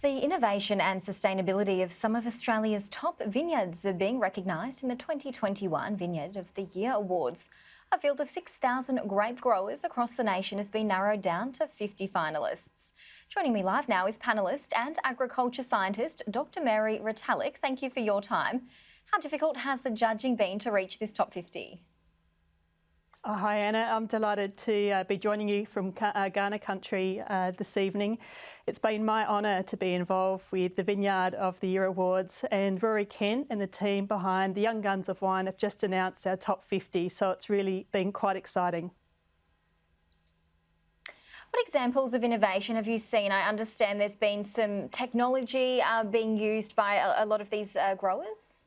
The innovation and sustainability of some of Australia's top vineyards are being recognised in the 2021 Vineyard of the Year Awards. A field of 6,000 grape growers across the nation has been narrowed down to 50 finalists. Joining me live now is panellist and agriculture scientist Dr. Mary Retallack. Thank you for your time. How difficult has the judging been to reach this top 50? Hi Anna, I'm delighted to be joining you from Ghana country this evening. It's been my honour to be involved with the Vineyard of the Year Awards, and Rory Kent and the team behind the Young Guns of Wine have just announced our top 50, so it's really been quite exciting. What examples of innovation have you seen? I understand there's been some technology being used by a lot of these growers.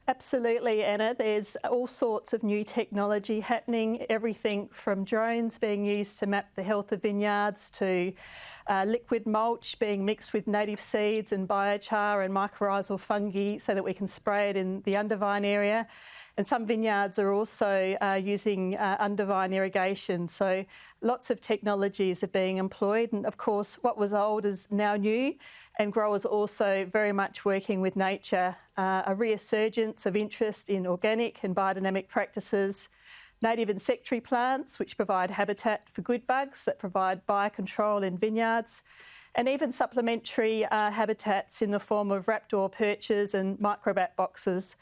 Absolutely, Anna. There's all sorts of new technology happening, everything from drones being used to map the health of vineyards to liquid mulch being mixed with native seeds and biochar and mycorrhizal fungi so that we can spray it in the undervine area. And some vineyards are also using undervine irrigation. So lots of technologies are being employed. And of course, what was old is now new. And growers are also very much working with nature. A resurgence of interest in organic and biodynamic practices, native insectary plants, which provide habitat for good bugs that provide biocontrol in vineyards, and even supplementary habitats in the form of raptor perches and microbat boxes.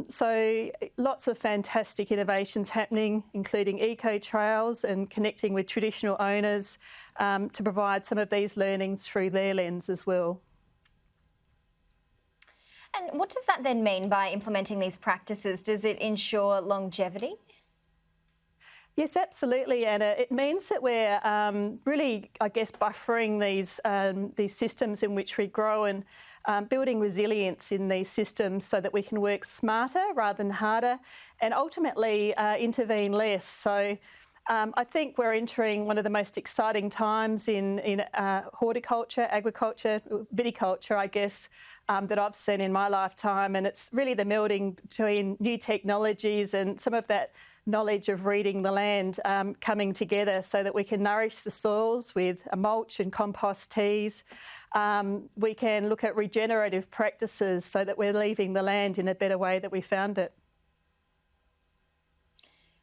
So lots of fantastic innovations happening, including eco trails and connecting with traditional owners to provide some of these learnings through their lens as well. And what does that then mean by implementing these practices? Does it ensure longevity? Yes, absolutely, Anna. It means that we're really, I guess, buffering these systems in which we grow and building resilience in these systems so that we can work smarter rather than harder and ultimately intervene less. So I think we're entering one of the most exciting times in horticulture, agriculture, viticulture, I guess, that I've seen in my lifetime. And it's really the melding between new technologies and some of that knowledge of reading the land coming together so that we can nourish the soils with a mulch and compost teas. We can look at regenerative practices so that we're leaving the land in a better way that we found it.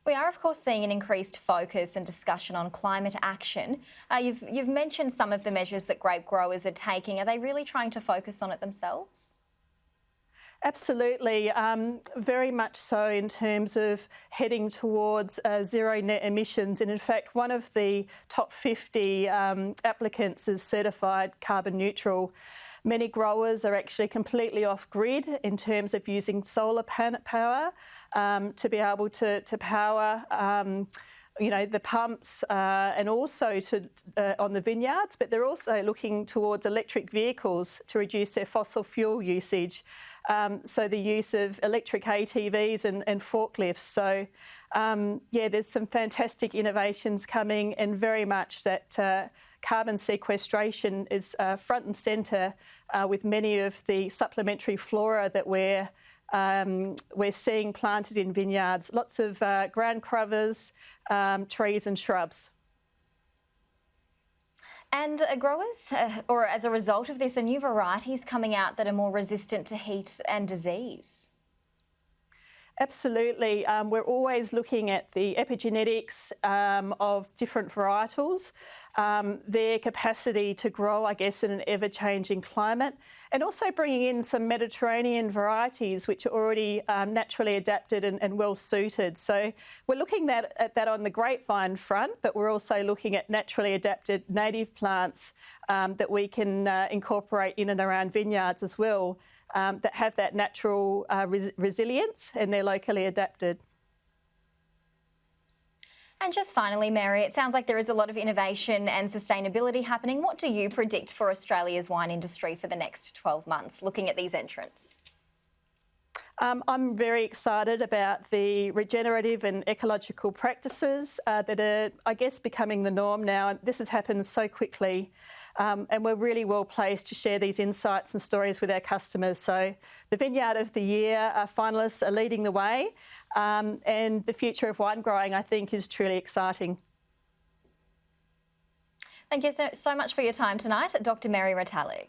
We are, of course, seeing an increased focus and discussion on climate action. You've mentioned some of the measures that grape growers are taking. Are they really trying to focus on it themselves? Absolutely, very much so in terms of heading towards zero net emissions. And in fact, one of the top 50 applicants is certified carbon neutral. Many growers are actually completely off-grid in terms of using solar power to be able to power the pumps and also on the vineyards, but they're also looking towards electric vehicles to reduce their fossil fuel usage. So the use of electric ATVs and forklifts. So there's some fantastic innovations coming, and very much that carbon sequestration is front and centre with many of the supplementary flora that we're seeing planted in vineyards. Lots of ground covers, trees and shrubs. And growers, or as a result of this, are new varieties coming out that are more resistant to heat and disease? Absolutely. We're always looking at the epigenetics of different varietals, their capacity to grow, I guess, in an ever-changing climate, and also bringing in some Mediterranean varieties which are already naturally adapted and well-suited. So we're looking at that on the grapevine front, but we're also looking at naturally adapted native plants that we can incorporate in and around vineyards as well. That have that natural resilience and they're locally adapted. And just finally, Mary, it sounds like there is a lot of innovation and sustainability happening. What do you predict for Australia's wine industry for the next 12 months, looking at these entrants? I'm very excited about the regenerative and ecological practices that are, I guess, becoming the norm now. This has happened so quickly. And we're really well placed to share these insights and stories with our customers. So the Vineyard of the Year finalists are leading the way, and the future of wine growing, I think, is truly exciting. Thank you so much for your time tonight, Dr. Mary Retallack.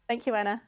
Thank you, Anna.